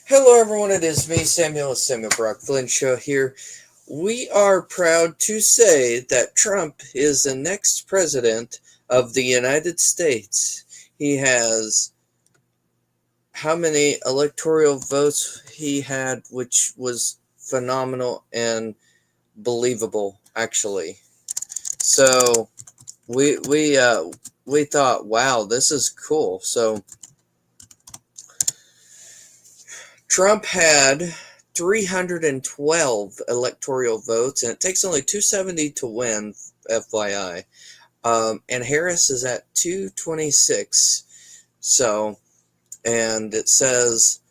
Hello, everyone. It is me, Samuel Brock Flynn Show here. We are proud to say that Trump is the next president of the United States. He has how many electoral votes he had, which was phenomenal and believable, actually. So we thought, wow, this is cool. So Trump had 312 electoral votes, and it takes only 270 to win, FYI. And Harris is at 226. So, and it says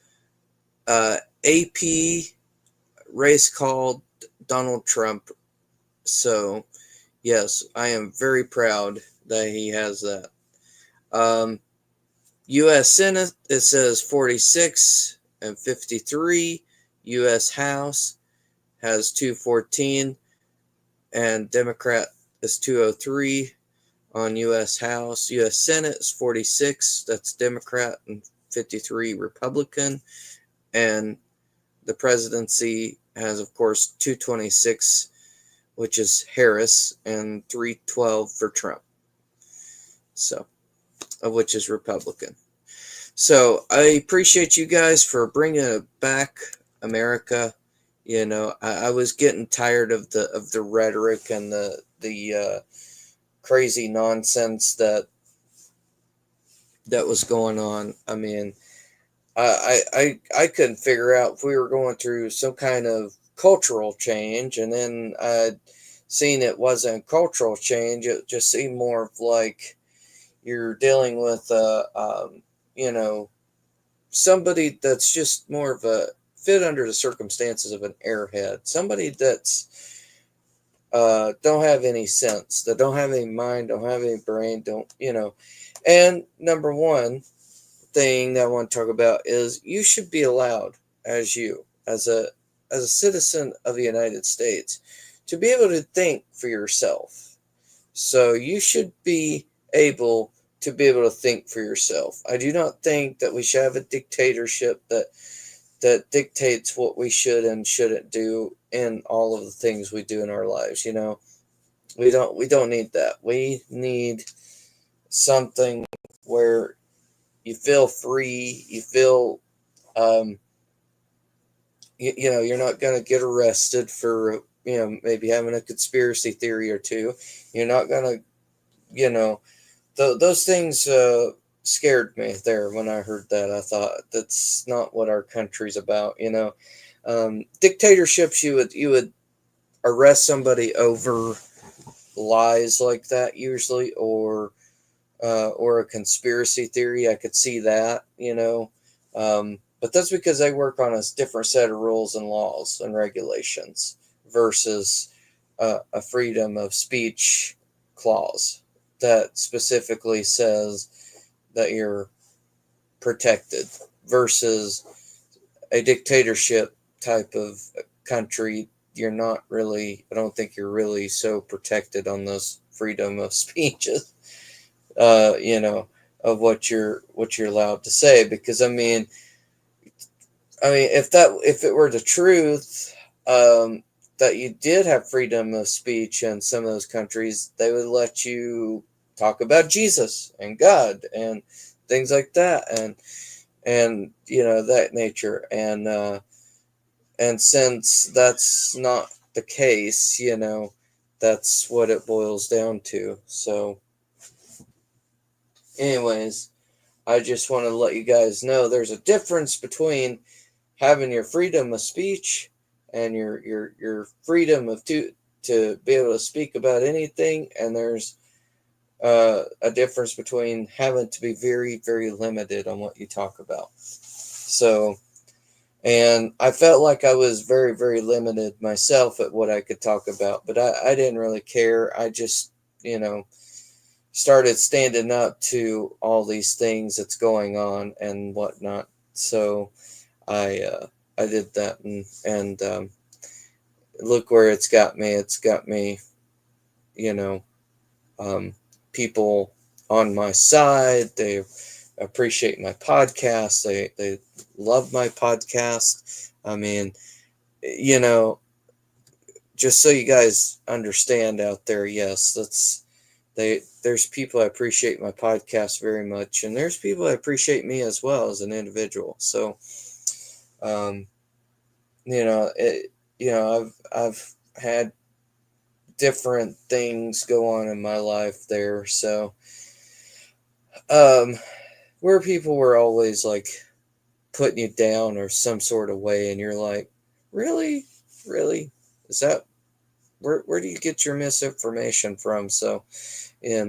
AP race called Donald Trump. So, yes, I am very proud that he has that. U.S. Senate, it says 46 and 53. U.S. House has 214, and Democrat is 203 on U.S. House. U.S. Senate is 46, that's Democrat, and 53 Republican. And the presidency has, of course, 226, which is Harris, and 312 for Trump. So, which is Republican. So I appreciate you guys for bringing back America. I was getting tired of the rhetoric and the crazy nonsense that was going on. I mean, I couldn't figure out if we were going through some kind of cultural change, and then I'd seen it wasn't cultural change. It just seemed more of like you're dealing with you know somebody that's just more of a fit under the circumstances of an airhead, somebody that's don't have any sense, that don't have any mind, don't have any brain, don't. And number one thing that I want to talk about is you should be allowed, as a citizen of the United States, to be able to think for yourself. So you should be able to think for yourself. I do not think that we should have a dictatorship that dictates what we should and shouldn't do in all of the things we do in our lives. We don't need that. We need something where you feel free, you feel you're not going to get arrested for maybe having a conspiracy theory or two. You're not going to you know those things scared me there when I heard that. I thought that's not what our country's about. Dictatorships, you would arrest somebody over lies like that usually, or a conspiracy theory. I could see that. But that's because they work on a different set of rules and laws and regulations versus a freedom of speech clause that specifically says that you're protected versus a dictatorship type of country. You're not really, I don't think you're really so protected on those freedom of speeches, of what you're allowed to say. Because I mean, if it were the truth, that you did have freedom of speech in some of those countries, they would let you talk about Jesus and God and things like that, and that nature. And since that's not the case, that's what it boils down to. So, anyways, I just want to let you guys know there's a difference between having your freedom of speech and your freedom to be able to speak about anything, and there's a difference between having to be very, very limited on what you talk about. So, and I felt like I was very, very limited myself at what I could talk about, but I didn't really care. I just, started standing up to all these things that's going on and whatnot. So I did that, and look where it's got me. It's got me, you know, people on my side. appreciate my podcast. They love my podcast. I mean, you know, just so you guys understand out there, yes, there's people that appreciate my podcast very much, and there's people that appreciate me as well as an individual. So, um, you know, I've had different things go on in my life there. So, um, where people were always like putting you down or some sort of way, and you're like, really, really, is that where do you get your misinformation from? So, yeah,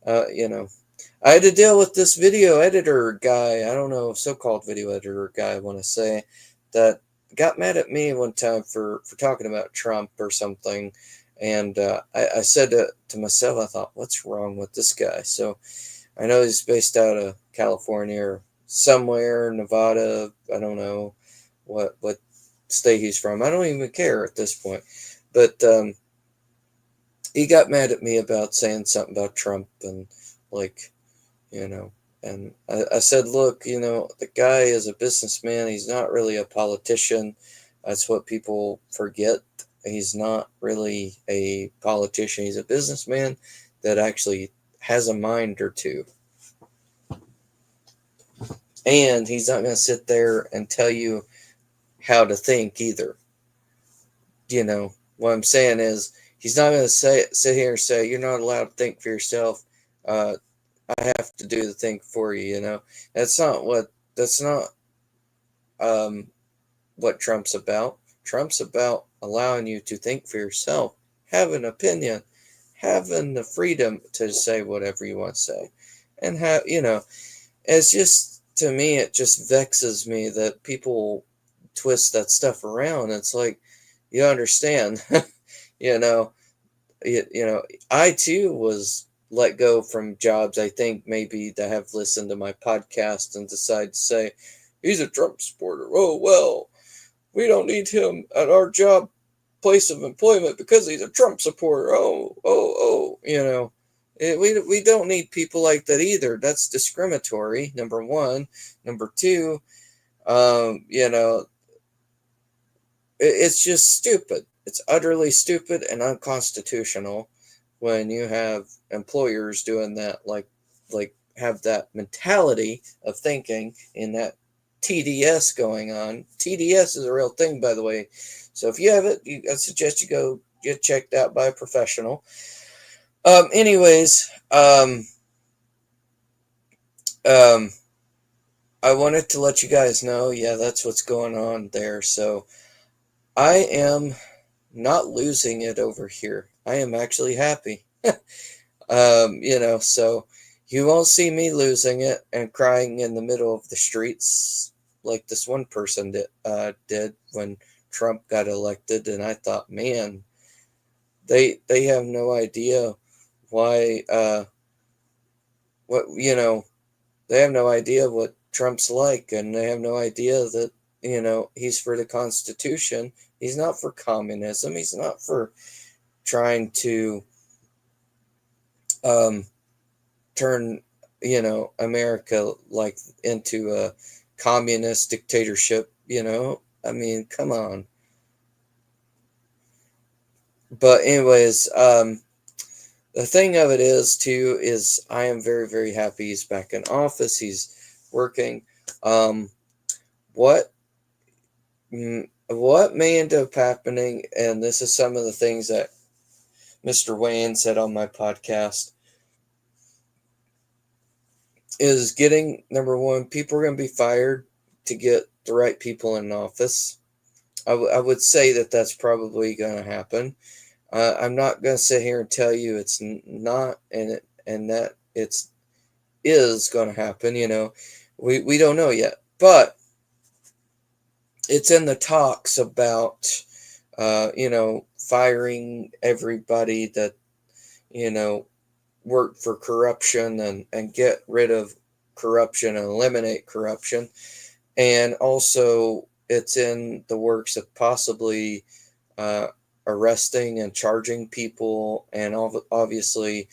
I had to deal with this video editor guy. I don't know, so-called video editor guy, I want to say, that got mad at me one time for talking about Trump or something. And I said to myself, I thought, what's wrong with this guy? So I know he's based out of California or somewhere, Nevada. I don't know what state he's from. I don't even care at this point. But he got mad at me about saying something about Trump and like, you know, and I said, look, the guy is a businessman. He's not really a politician. That's what people forget. He's not really a politician. He's a businessman that actually has a mind or two. And he's not going to sit there and tell you how to think either. What I'm saying is he's not going to sit here and say, you're not allowed to think for yourself. I have to do the thing for you. That's not what Trump's about. Trump's about allowing you to think for yourself, have an opinion, having the freedom to say whatever you want to say. And it's just, to me, it just vexes me that people twist that stuff around. It's like, you understand, you know, I too was let go from jobs. I think maybe that have listened to my podcast and decide to say, he's a Trump supporter. Oh, well, we don't need him at our job place of employment because he's a Trump supporter. We don't need people like that either. That's discriminatory, number one. Number two, it's just stupid. It's utterly stupid and unconstitutional when you have employers doing that, like have that mentality of thinking in that TDS going on. TDS is a real thing, by the way. So if you have it, I suggest you go get checked out by a professional. Anyways, I wanted to let you guys know, yeah, that's what's going on there. So I am not losing it over here. I am actually happy. So you won't see me losing it and crying in the middle of the streets like this one person did when Trump got elected. And I thought, man, they have no idea why, they have no idea what Trump's like, and they have no idea that, he's for the Constitution. He's not for communism. He's not for trying to turn, America like into a communist dictatorship. I mean, come on. But anyways, the thing of it is too is I am very, very happy he's back in office. He's working. What may end up happening, and this is some of the things that Mr. Wayne said on my podcast, is getting, number one, people are going to be fired to get the right people in office. I would say that that's probably going to happen. I'm not going to sit here and tell you it's not, and that is going to happen. We don't know yet, but it's in the talks about, firing everybody that, work for corruption and get rid of corruption and eliminate corruption. And also it's in the works of possibly arresting and charging people, and obviously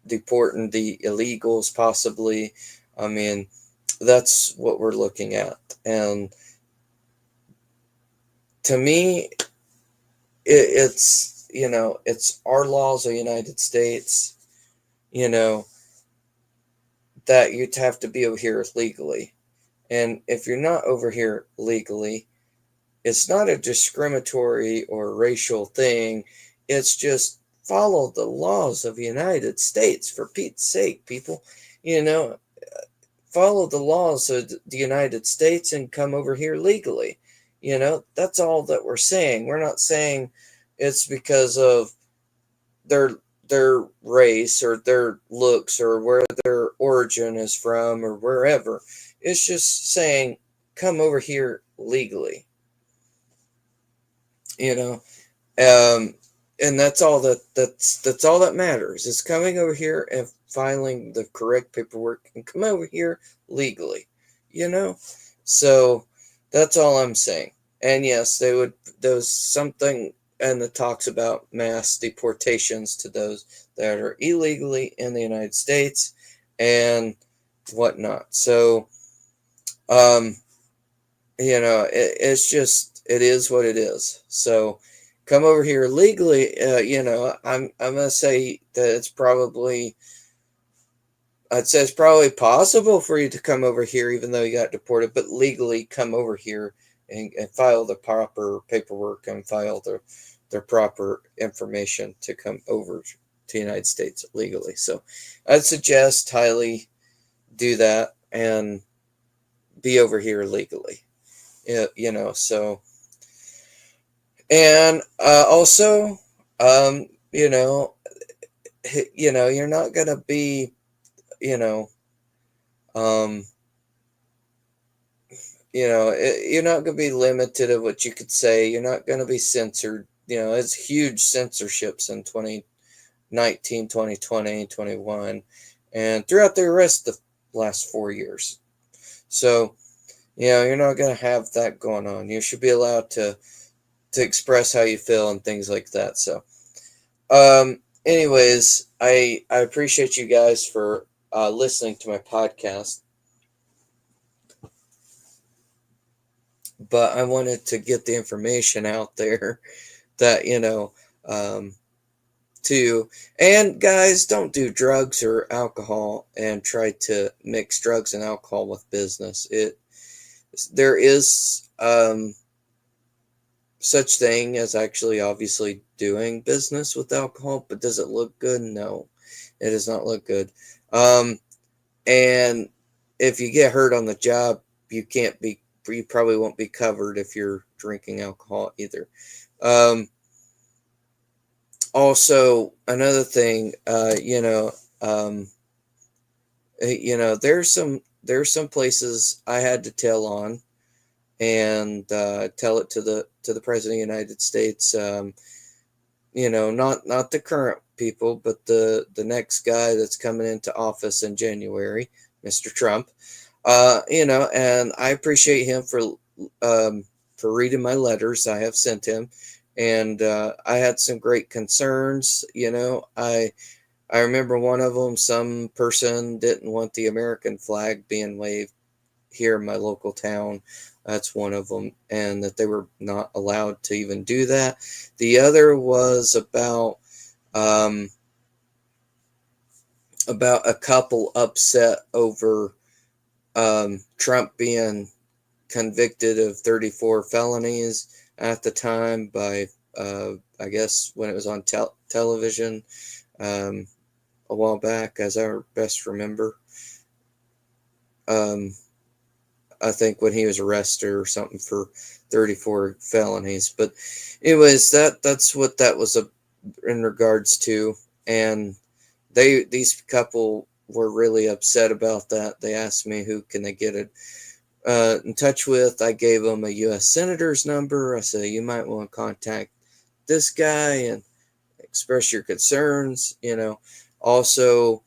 deporting the illegals, possibly. I mean, that's what we're looking at. And to me, it's, it's our laws of the United States, you know, that you'd have to be over here legally. And if you're not over here legally, it's not a discriminatory or racial thing. It's just follow the laws of the United States, for Pete's sake, people. You know, follow the laws of the United States and come over here legally. That's all that we're saying. We're not saying it's because of their their race or their looks or where their origin is from or wherever. It's just saying come over here legally. You know, and that's all that's all that matters is coming over here and filing the correct paperwork and come over here legally. you know so that's all I'm saying. And yes, there was something and the talks about mass deportations to those that are illegally in the United States and whatnot. So um it's just, it is what it is. So come over here legally. I'm gonna say that I'd say it's probably possible for you to come over here even though you got deported, but legally come over here and file the proper paperwork and file their proper information to come over to the United States legally. So I'd suggest highly do that and be over here legally. So, and also, um, you know, you're not gonna be, you know, um, you're not gonna be limited of what you could say. You're not gonna be censored. It's huge censorships in 2019, 2020, 21, and throughout the rest of the last 4 years. So, you're not gonna have that going on. You should be allowed to express how you feel and things like that. So, anyways, I appreciate you guys for listening to my podcast, but I wanted to get the information out there that to and guys, don't do drugs or alcohol and try to mix drugs and alcohol with business. There is such thing as actually obviously doing business with alcohol, but does it look good? No, it does not look good. And if you get hurt on the job, you probably won't be covered if you're drinking alcohol either. Also, another thing, there's some places I had to tell on and tell it to the President of the United States. Not the current people, but the next guy that's coming into office in January, Mr. Trump. And I appreciate him for reading my letters I have sent him, and I had some great concerns. I remember one of them. Some person didn't want the American flag being waved here in my local town. That's one of them, and that they were not allowed to even do that. The other was about a couple upset over Trump being convicted of 34 felonies at the time by, I guess, when it was on television a while back, as I best remember. I think when he was arrested or something for 34 felonies. But anyways, that's what that was in regards to. And these couple were really upset about that. They asked me who can they get it in touch with. I gave them a U.S. Senator's number. I said, you might want to contact this guy and express your concerns. Also,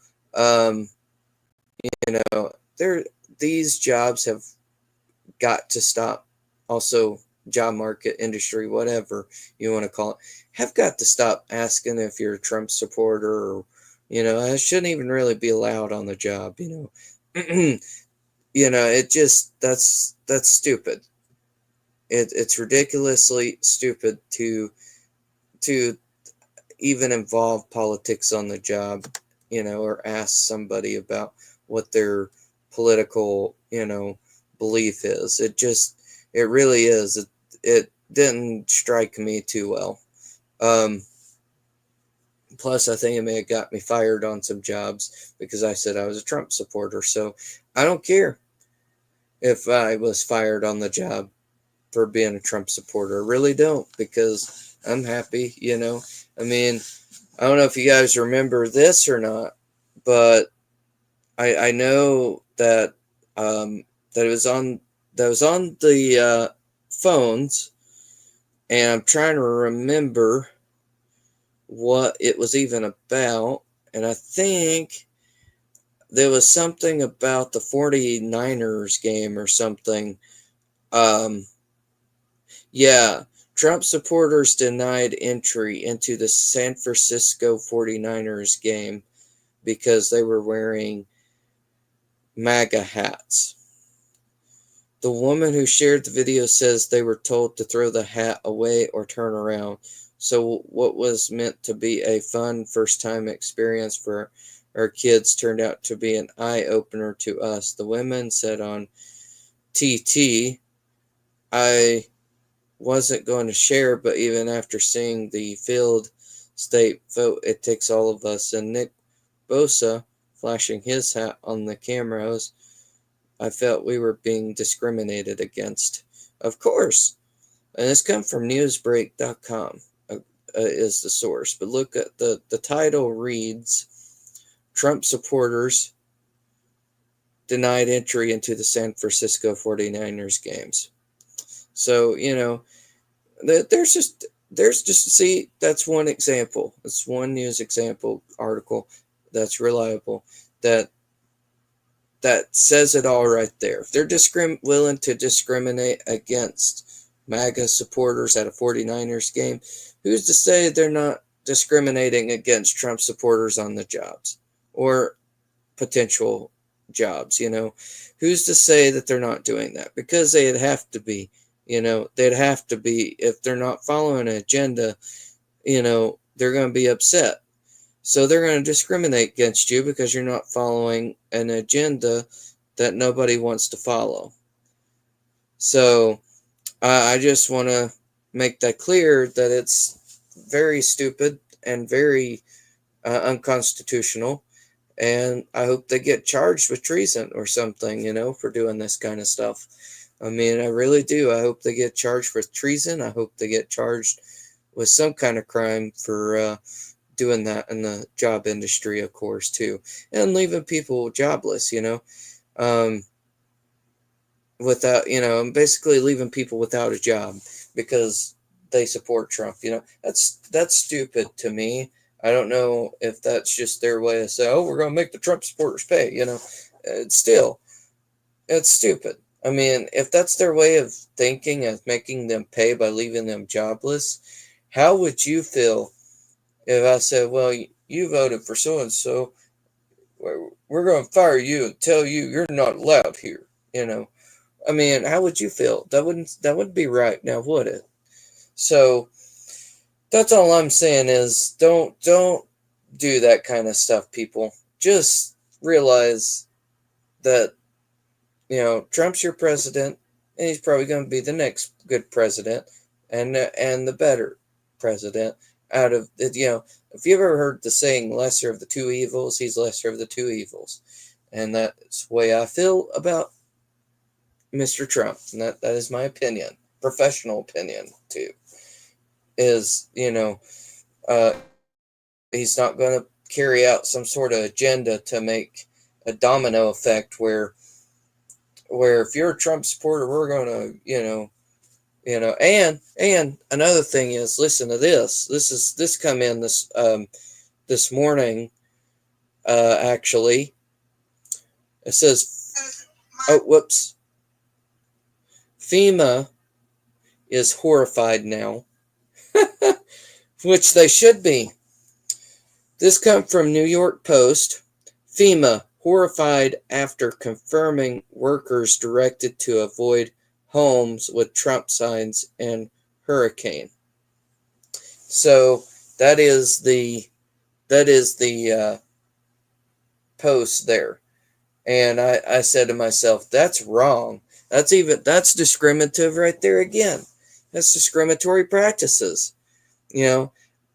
these jobs have got to stop. Also, job market, industry, whatever you want to call it, have got to stop asking if you're a Trump supporter I shouldn't even really be allowed on the job. It just that's stupid. It's ridiculously stupid to even involve politics on the job, or ask somebody about what their political, belief is. It really is. It didn't strike me too well. Um, Plus, I think it may have got me fired on some jobs because I said I was a Trump supporter. So I don't care if I was fired on the job for being a Trump supporter. I really don't, because I'm happy. I mean, I don't know if you guys remember this or not, but I know that that it was on the phones, and I'm trying to remember what it was even about, and I think there was something about the 49ers game or something. Um, yeah, Trump supporters denied entry into the San Francisco 49ers game because they were wearing MAGA hats. The woman who shared the video says they were told to throw the hat away or turn around. So what was meant to be a fun first-time experience for our kids turned out to be an eye-opener to us. The women said on TT, I wasn't going to share, but even after seeing the field state vote, it takes all of us. And Nick Bosa, flashing his hat on the cameras, I felt we were being discriminated against. Of course. And this comes from newsbreak.com is the source. But look at the title reads, Trump supporters denied entry into the San Francisco 49ers games. So, there's just, see, that's one example. It's one news example article that's reliable that says it all right there. If they're willing to discriminate against MAGA supporters at a 49ers game, who's to say they're not discriminating against Trump supporters on the jobs or potential jobs? Who's to say that they're not doing that? Because they'd have to be. They'd have to be. If they're not following an agenda, they're going to be upset. So they're going to discriminate against you because you're not following an agenda that nobody wants to follow. So I just want to make that clear that it's very stupid and very unconstitutional. And I hope they get charged with treason or something, for doing this kind of stuff. I mean, I really do. I hope they get charged with treason. I hope they get charged with some kind of crime for doing that in the job industry, of course, too. And leaving people jobless, without, basically leaving people without a job because they support Trump. That's stupid to me. I don't know if that's just their way of saying, oh, we're going to make the Trump supporters pay. It's stupid. I mean, if that's their way of thinking, of making them pay by leaving them jobless, how would you feel if I said, well, you voted for so-and-so, we're going to fire you and tell you you're not allowed here, I mean, how would you feel? That wouldn't be right now, would it? So that's all I'm saying is don't do that kind of stuff, people. Just realize that, Trump's your president, and he's probably going to be the next good president and the better president out of, if you ever heard the saying, lesser of the two evils, he's lesser of the two evils. And that's the way I feel about Mr. Trump. And that is my opinion, professional opinion, too. Is, he's not going to carry out some sort of agenda to make a domino effect where if you're a Trump supporter, we're going to, and another thing is, listen to this. This come in this morning, actually. It says, oh, whoops. FEMA is horrified now, which they should be. This comes from New York Post. FEMA horrified after confirming workers directed to avoid homes with Trump signs and hurricane. So that is the post there. And I said to myself, that's wrong. That's discriminative right there again. That's discriminatory practices.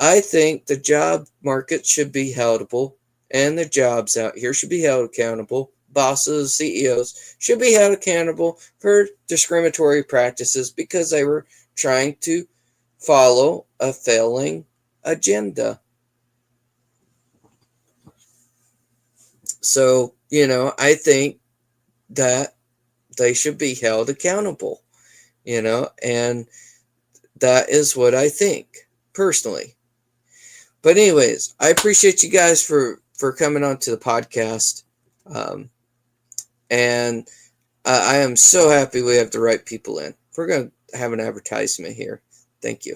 I think the job market should be heldable, and the jobs out here should be held accountable. Bosses, CEOs should be held accountable for discriminatory practices because they were trying to follow a failing agenda. So, I think that they should be held accountable, and that is what I think personally. But anyways, I appreciate you guys for coming on to the podcast. And I am so happy we have the right people in. We're going to have an advertisement here. Thank you.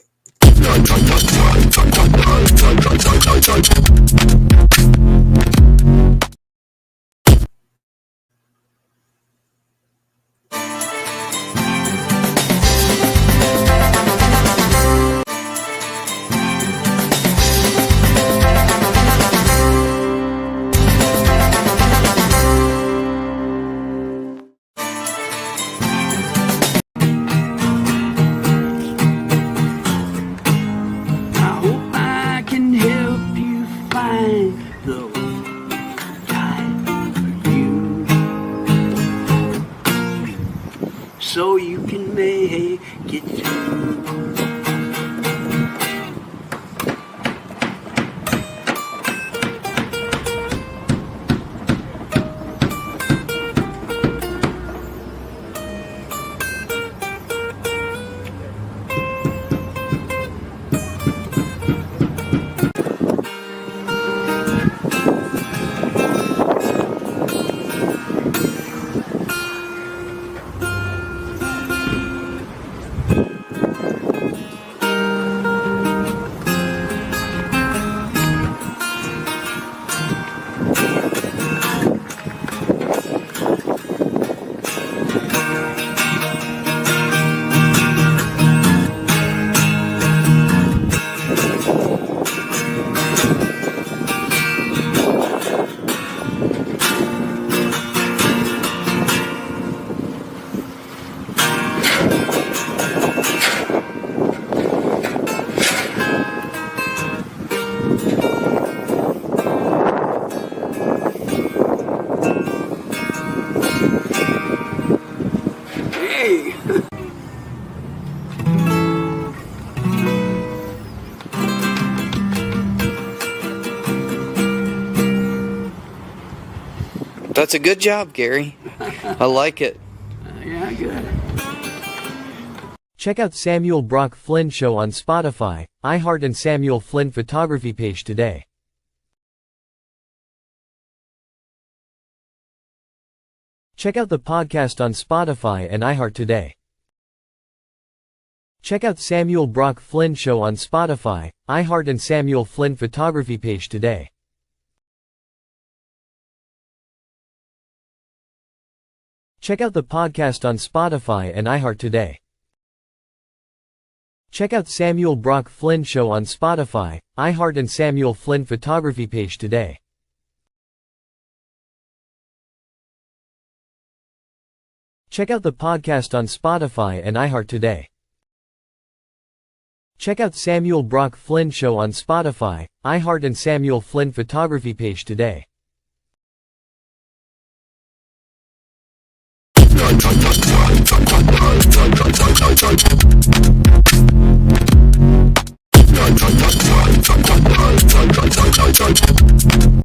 So you can make it through. That's a good job, Gary. I like it. Yeah, good. Check out Samuel Brock Flynn Show on Spotify, iHeart and Samuel Flynn Photography page today. Check out the podcast on Spotify and iHeart today. Check out Samuel Brock Flynn Show on Spotify, iHeart and Samuel Flynn Photography page today. Check out the podcast on Spotify and iHeart today. Check out Samuel Brock Flynn Show on Spotify, iHeart and Samuel Flynn Photography page today. Check out the podcast on Spotify and iHeart today. Check out Samuel Brock Flynn Show on Spotify, iHeart and Samuel Flynn Photography page today.